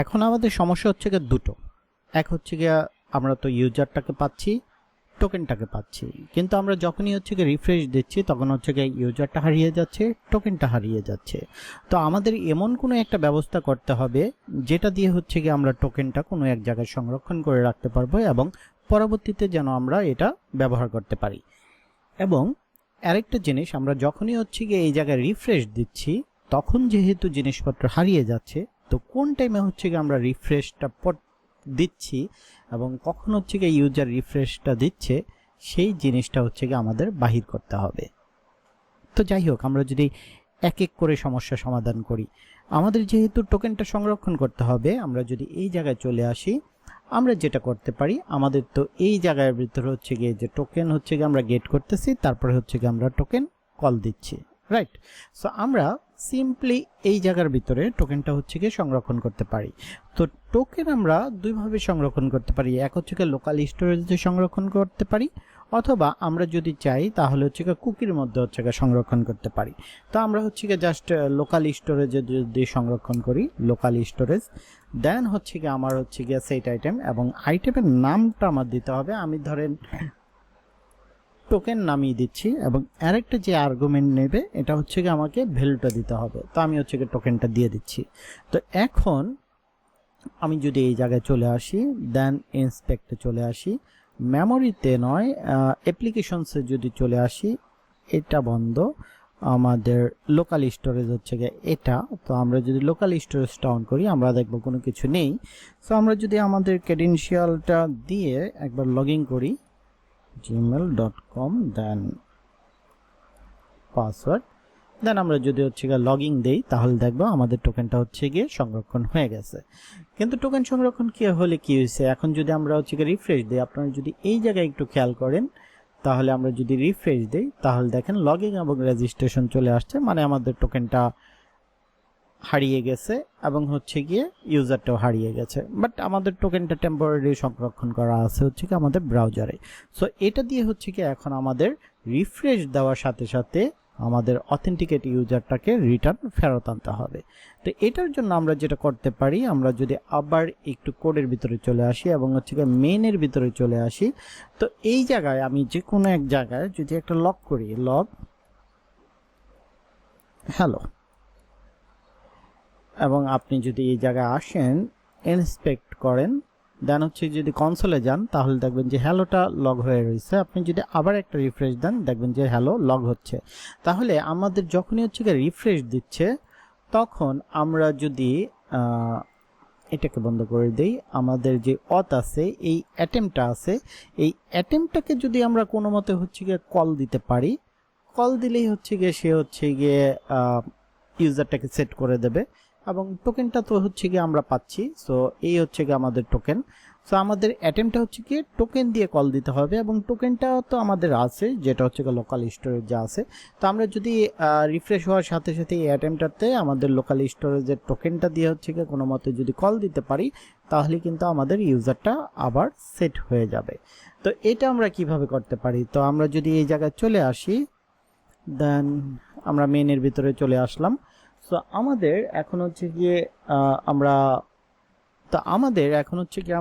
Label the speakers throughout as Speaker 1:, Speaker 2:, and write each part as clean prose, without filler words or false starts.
Speaker 1: এখন আমাদের সমস্যা হচ্ছে গিয়ে দুটো। এক হচ্ছে গিয়ে আমরা তো ইউজারটাকে পাচ্ছি, টোকেনটাকে পাচ্ছি, কিন্তু আমরা যখনই হচ্ছে গিয়ে রিফ্রেশ দিচ্ছি তখন হচ্ছে গিয়ে ইউজারটা হারিয়ে যাচ্ছে, টোকেনটা হারিয়ে যাচ্ছে। তো আমাদের এমন কোনো একটা ব্যবস্থা করতে হবে যেটা দিয়ে হচ্ছে গিয়ে আমরা টোকেনটা কোনো এক জায়গায় সংরক্ষণ করে রাখতে পারবো এবং পরবর্তীতে যেন আমরা এটা ব্যবহার করতে পারি। এবং আরেকটা জিনিস, আমরা যখনই হচ্ছে গিয়ে এই জায়গায় রিফ্রেশ দিচ্ছি তখন যেহেতু জিনিসপত্র হারিয়ে যাচ্ছে, তো কোন টাইমে হচ্ছে গিয়ে আমরা রিফ্রেশটা দিচ্ছি এবং কখন হচ্ছে গিয়ে ইউজার রিফ্রেশটা দিচ্ছে সেই জিনিসটা হচ্ছে গিয়ে আমাদের বাহির করতে হবে। তো যাই হোক, আমরা যদি এক এক করে সমস্যা সমাধান করি, আমাদের যেহেতু টোকেনটা সংরক্ষণ করতে হবে, আমরা যদি এই জায়গায় চলে আসি, আমরা যেটা করতে পারি, আমাদের তো এই জায়গার ভিতরে হচ্ছে গিয়ে যে টোকেন হচ্ছে গিয়ে আমরা গেট করতেছি, তারপরে হচ্ছে গিয়ে আমরা টোকেন কল দিচ্ছি, রাইট? সো আমরা সিম্পলি এই জায়গার ভিতরে টোকেনটা হচ্ছে গিয়ে সংরক্ষণ করতে পারি। তো টোকেন আমরা দুইভাবে সংরক্ষণ করতে পারি, এক হচ্ছে গিয়ে লোকাল স্টোরেজে সংরক্ষণ করতে পারি, অথবা আমরা যদি চাই তাহলে হচ্ছে গিয়ে কুকির মধ্যে হচ্ছে গিয়ে সংরক্ষণ করতে পারি। তো আমরা হচ্ছে গিয়ে জাস্ট লোকাল স্টোরেজে যদি সংরক্ষণ করি, লোকাল স্টোরেজ, দেন হচ্ছে গিয়ে আমার হচ্ছে গিয়ে সেট আইটেম, এবং আইটেমের নামটা আমার দিতে হবে, আমি ধরেন টোকেন নামিয়ে দিচ্ছি, এবং আরেকটা যে আর্গুমেন্ট নেবে এটা হচ্ছে গিয়ে আমাকে ভ্যালুটা দিতে হবে, তো আমি হচ্ছে গিয়ে টোকেনটা দিয়ে দিচ্ছি। তো এখন আমি যদি এই জায়গায় চলে আসি, দেন ইন্সপেক্টে চলে আসি, মেমোরিতে নয় অ্যাপ্লিকেশনসে যদি চলে আসি, এটা বন্ধ, আমাদের লোকাল স্টোরেজ হচ্ছে গিয়ে এটা। তো আমরা যদি লোকাল স্টোরেজটা অন করি আমরা দেখব কোনো কিছু নেই। সো আমরা যদি আমাদের ক্রেডেনশিয়ালটা দিয়ে একবার লগ ইন করি gmail.com, দেন পাসওয়ার্ড, দেন আমরা যদি হচ্ছে গিয়ে লগ ইন দেই তাহলে দেখবো আমাদের টোকেনটা হচ্ছে গিয়ে সংরক্ষণ হয়ে গেছে। কিন্তু টোকেন সংরক্ষণ কি হলে কি হয়েছে, এখন যদি আমরা হচ্ছে গিয়ে রিফ্রেশ দিই, আপনারা যদি এই জায়গায় একটু খেয়াল করেন তাহলে আমরা যদি রিফ্রেশ দিই তাহলে দেখেন লগ ইন এবং রেজিস্ট্রেশন চলে আসছে, মানে আমাদের টোকেনটা হারিয়ে গেছে এবং হচ্ছে গিয়ে ইউজারটাও হারিয়ে গেছে, বাট আমাদের টোকেনটা টেম্পোরারি সংরক্ষণ করা আছে হচ্ছে কি আমাদের ব্রাউজারে। সো এটা দিয়ে হচ্ছে কি এখন আমাদের রিফ্রেশ দেওয়ার সাথে সাথে আমাদের অথেন্টিকেট ইউজারটাকে রিটার্ন ফেরত আনতে হবে। তো এটার জন্য আমরা যেটা করতে পারি, আমরা যদি আবার একটু কোডের ভিতরে চলে আসি এবং হচ্ছে গিয়ে মেইনের ভিতরে চলে আসি, তো এই জায়গায় আমি যে কোনো এক জায়গায় যদি একটা লগ করি, লগ হ্যালো, এবং আপনি যদি এই জায়গায় আসেন ইন্সপেক্ট করেন, দেন হচ্ছে যদি কনসোলে যান তাহলে দেখবেন যে হ্যালোটা লগ হয়ে রয়েছে। আপনি যদি আবার একটা রিফ্রেশ দেন দেখবেন যে হ্যালো লগ হচ্ছে। তাহলে আমাদের যখনই হচ্ছে রিফ্রেশ দিচ্ছে তখন আমরা যদি এটাকে বন্ধ করে দেই, আমাদের যে অথ আছে, এই অ্যাটেম্পটা আছে, এই অ্যাটেম্পটাকে যদি আমরা কোনো মতে হচ্ছে গিয়ে কল দিতে পারি, কল দিলেই হচ্ছে গিয়ে সে হচ্ছে গিয়ে ইউজারটাকে সেট করে দেবে এবং টোকেনটা তো হচ্ছে গিয়ে আমরা পাচ্ছি। সো এই হচ্ছে গিয়ে আমাদের টোকেন। সো আমাদের অ্যাটেম্পটা হচ্ছে গিয়ে টোকেন দিয়ে কল দিতে হবে এবং টোকেনটা তো আমাদের আছে যেটা হচ্ছে গিয়ে লোকাল স্টোরেজ যা আছে। তো আমরা যদি রিফ্রেশ হওয়ার সাথে সাথে এই অ্যাটেম্পটাতে আমাদের লোকাল স্টোরেজের টোকেনটা দিয়ে হচ্ছে গিয়ে কোনো মতে যদি কল দিতে পারি তাহলে কিন্তু আমাদের ইউজারটা আবার সেট হয়ে যাবে। তো এটা আমরা কিভাবে করতে পারি, তো আমরা যদি এই জায়গায় চলে আসি, দেন আমরা মেইনের ভিতরে চলে আসলাম। সো আমাদের এখন হচ্ছে গিয়ে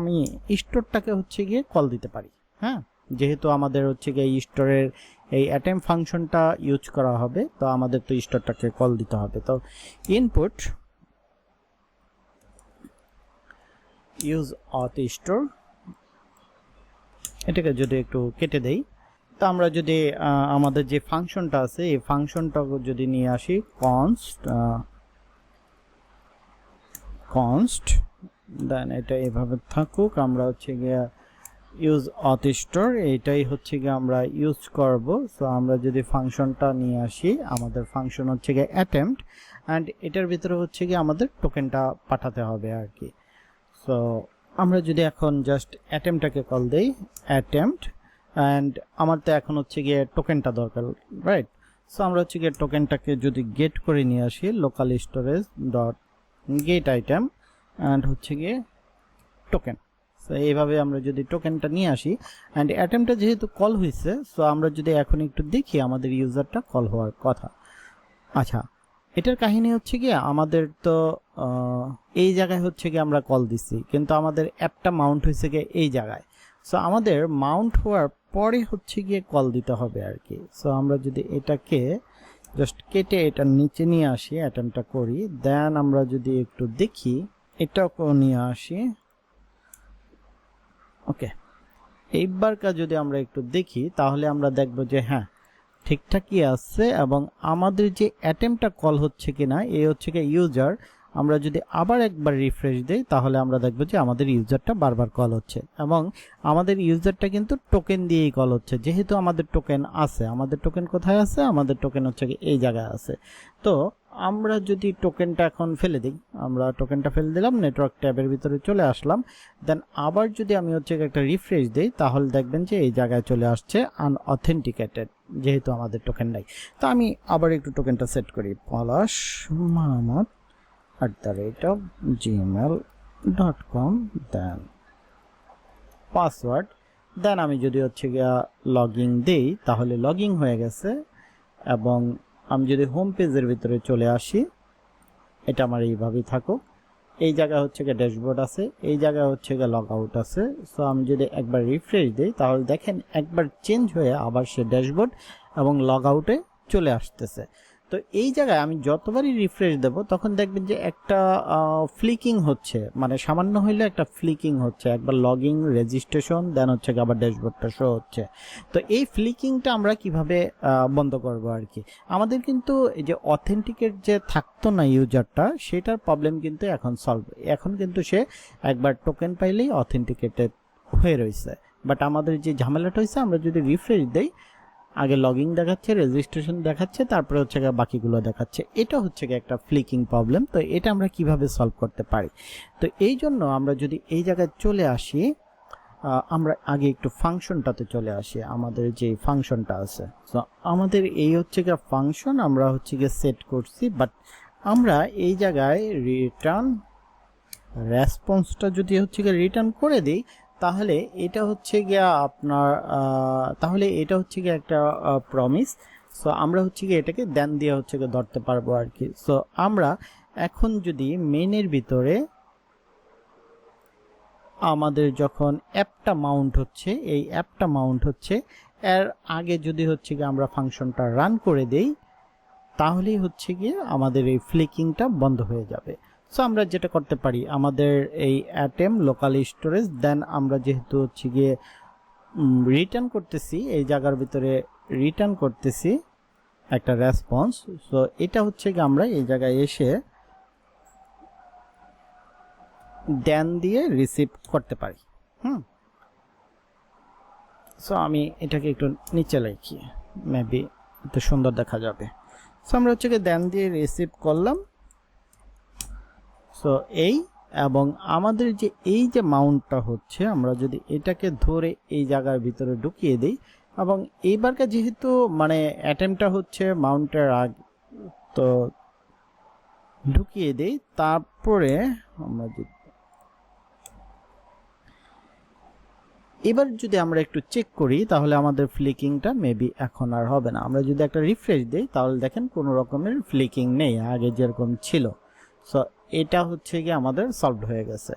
Speaker 1: আমি স্টোরটাকে হচ্ছে গিয়ে কল দিতে পারি। হ্যাঁ, যেহেতু আমাদের হচ্ছে গিয়ে স্টোরের এই অ্যাটেম্প ফাংশনটা ইউজ করা হবে, তো আমাদের তো স্টোরটাকে কল দিতে হবে। তো ইনপুট ইউজ অথ স্টোর, এটাকে যদি একটু কেটে দেই, তো আমরা যদি আমাদের যে ফাংশনটা আছে এই ফাংশনটা যদি নিয়ে আসি, কনস্ট, দেন এটা এভাবে থাকুক, আমরা হচ্ছে গিয়ে ইউজ অথ স্টোর এইটাই হচ্ছে গিয়ে আমরা ইউজ করব। সো আমরা যদি ফাংশনটা নিয়ে আসি, আমাদের ফাংশন হচ্ছে গিয়ে অ্যাটেম্পট, অ্যান্ড এটার ভিতরে হচ্ছে গিয়ে আমাদের টোকেনটা পাঠাতে হবে আর কি। সো আমরা যদি এখন জাস্ট অ্যাটেম্পটাকে কল দেই, অ্যাটেম্পট, অ্যান্ড আমার তো এখন হচ্ছে গিয়ে টোকেনটা দরকার, রাইট? সো আমরা হচ্ছে গিয়ে টোকেনটাকে যদি গেট করে নিয়ে আসি, local storage dot gate item and হচ্ছে গিয়ে টোকেন। সো এইভাবে আমরা যদি টোকেনটা নিয়ে আসি, অ্যান্ড অ্যাটেম্পটা যেহেতু কল হয়েছে, সো আমরা যদি এখন একটু দেখি আমাদের ইউজারটা কল হওয়ার কথা। আচ্ছা, এটার কাহিনী হচ্ছে কি আমাদের তো এই জায়গায় হচ্ছে কি আমরা কল দিছি, কিন্তু আমাদের অ্যাপটা মাউন্ট হয়েছে কি এই জায়গায়। সো আমাদের মাউন্ট হওয়ার পরে হচ্ছে গিয়ে কল দিতে হবে আর কি। সো আমরা যদি এটাকে জাস্ট কেটে এটার নিচে নিয়ে আসি, অ্যাটেম্পটা করি, দেন আমরা যদি একটু দেখি এটাও নিয়ে আসি। ওকে, এইবারকার যদি আমরা একটু দেখি তাহলে আমরা দেখব যে হ্যাঁ ঠিকঠাকই আছে, এবং আমাদের যে অ্যাটেম্পটা কল হচ্ছে কিনা এই হচ্ছে কি ইউজার। আমরা যদি আবার একবার রিফ্রেশ দেই তাহলে আমরা দেখব যে আমাদের ইউজারটা বারবার কল হচ্ছে, এবং আমাদের ইউজারটা কিন্তু টোকেন দিয়েই কল হচ্ছে, যেহেতু আমাদের টোকেন আছে। আমাদের টোকেন কোথায় আছে? আমাদের টোকেন হচ্ছে কি এই জায়গায় আছে। তো আমরা যদি টোকেনটা এখন ফেলে দিই, আমরা টোকেনটা ফেলে দিলাম, নেটওয়ার্ক ট্যাবের ভিতরে চলে আসলাম, দেন আবার যদি আমি হচ্ছে একটা রিফ্রেশ দিই তাহলে দেখবেন যে এই জায়গায় চলে আসছে আনঅথেন্টিকেটেড, যেহেতু আমাদের টোকেন নাই। তো আমি আবার একটু টোকেনটা সেট করি, পলাশ মাহমুদ @gmail.com, দেন পাসওয়ার্ড, দেন আমি যদি হচ্ছে গিয়া লগইন দেই তাহলে লগইন হয়ে গেছে। এবং আমি যদি হোম পেজের ভিতরে চলে আসি, এটা আমার এইভাবেই থাকুক। এই জায়গায় হচ্ছে গিয়ে ড্যাশবোর্ড আছে, এই জায়গায় হচ্ছে গিয়ে লগ আউট আছে। সো আমি যদি একবার রিফ্রেশ দিই তাহলে দেখেন একবার চেঞ্জ হয়ে আবার সে ড্যাশবোর্ড এবং লগ আউটে চলে আসতেছে। তো এই জায়গায় আমি যতবারই রিফ্রেশ দেব তখন দেখবেন যে একটা ফ্লিকিং হচ্ছে, মানে সামান্য হইলে একটা ফ্লিকিং হচ্ছে, একবার লগইন, রেজিস্ট্রেশন, দেন হচ্ছে আবার ড্যাশবোর্ডটা শো হচ্ছে। তো এই ফ্লিকিংটা আমরা কিভাবে বন্ধ করব আর কি। আমাদের কিন্তু এই যে অথেন্টিকেট যে থাকতো না ইউজারটা, সেটার প্রবলেম কিন্তু এখন সলভ। এখন কিন্তু সে একবার টোকেন পাইলেই অথেন্টিকেটেড হয়ে রয়েছে। বাট আমাদের যে ঝামেলাটা হয়েছে, আমরা যদি রিফ্রেশ দেই আগে লগইন দেখাচ্ছে, রেজিস্ট্রেশন দেখাচ্ছে, তারপরে হচ্ছে বাকিগুলো দেখাচ্ছে। এটা হচ্ছে একটা ফ্লিকিং প্রবলেম। তো এটা আমরা কিভাবে সলভ করতে পারি? তো এই জন্য আমরা যদি এই জায়গায় চলে আসি, আমরা আগে একটু ফাংশনটাতে চলে আসি, আমাদের যে ফাংশনটা আছে। সো আমাদের এই হচ্ছে গিয়ে ফাংশন আমরা হচ্ছে গিয়ে সেট করছি, বাট আমরা এই জায়গায় রিটার্ন রেসপন্সটা যদি হচ্ছে গিয়ে রিটার্ন করে দিই তাহলে এটা হচ্ছে গিয়া আপনার একটা প্রমিস। সো আমরা হচ্ছে গিয়ে এটাকে দেন দিয়ে হচ্ছে গিয়ে ধরতে পারবো আর কি। সো আমরা এখন যদি মেইনের ভিতরে আমাদের যখন অ্যাপটা মাউন্ট হচ্ছে, এই অ্যাপটা মাউন্ট হচ্ছে, এর আগে যদি হচ্ছে গিয়ে আমরা ফাংশনটা রান করে দেই তাহলেই হচ্ছে গিয়ে আমাদের এই ফ্লিকিংটা বন্ধ হয়ে যাবে। সো আমরা যেটা করতে পারি, আমাদের এই অ্যাটেম লোকাল স্টোরেজ, দেন আমরা যেহেতু হচ্ছে গিয়ে রিটার্ন করতেছি, এই জায়গার ভিতরে রিটার্ন করতেছি একটা রেসপন্স। সো এটা হচ্ছে গিয়ে আমরা এই জায়গায় এসে দেন দিয়ে রিসিভ করতে পারি। সো আমি এটাকে একটু নিচে লিখি, মেবি একটু সুন্দর দেখা যাবে। সো আমরা হচ্ছে গিয়ে দেন দিয়ে রিসিভ করলাম। সো এই, এবং আমাদের যে এই যে মাউন্টটা হচ্ছে, আমরা যদি এটাকে ধরে এই জায়গার ভিতরে ঢুকিয়ে দিই, এবং এইবারকার যেহেতু মানে অ্যাটেম্পটা হচ্ছে মাউন্টের আগে, তো ঢুকিয়ে দিই, তারপরে আমরা এবার যদি আমরা একটু চেক করি তাহলে আমাদের ফ্লিকিংটা মেবি এখন আর হবে না। আমরা যদি একটা রিফ্রেশ দিই তাহলে দেখেন কোনো রকমের ফ্লিকিং নেই, আগে যেরকম ছিল। সো এটা হচ্ছে গিয়ে আমাদের সলভড হয়ে গেছে।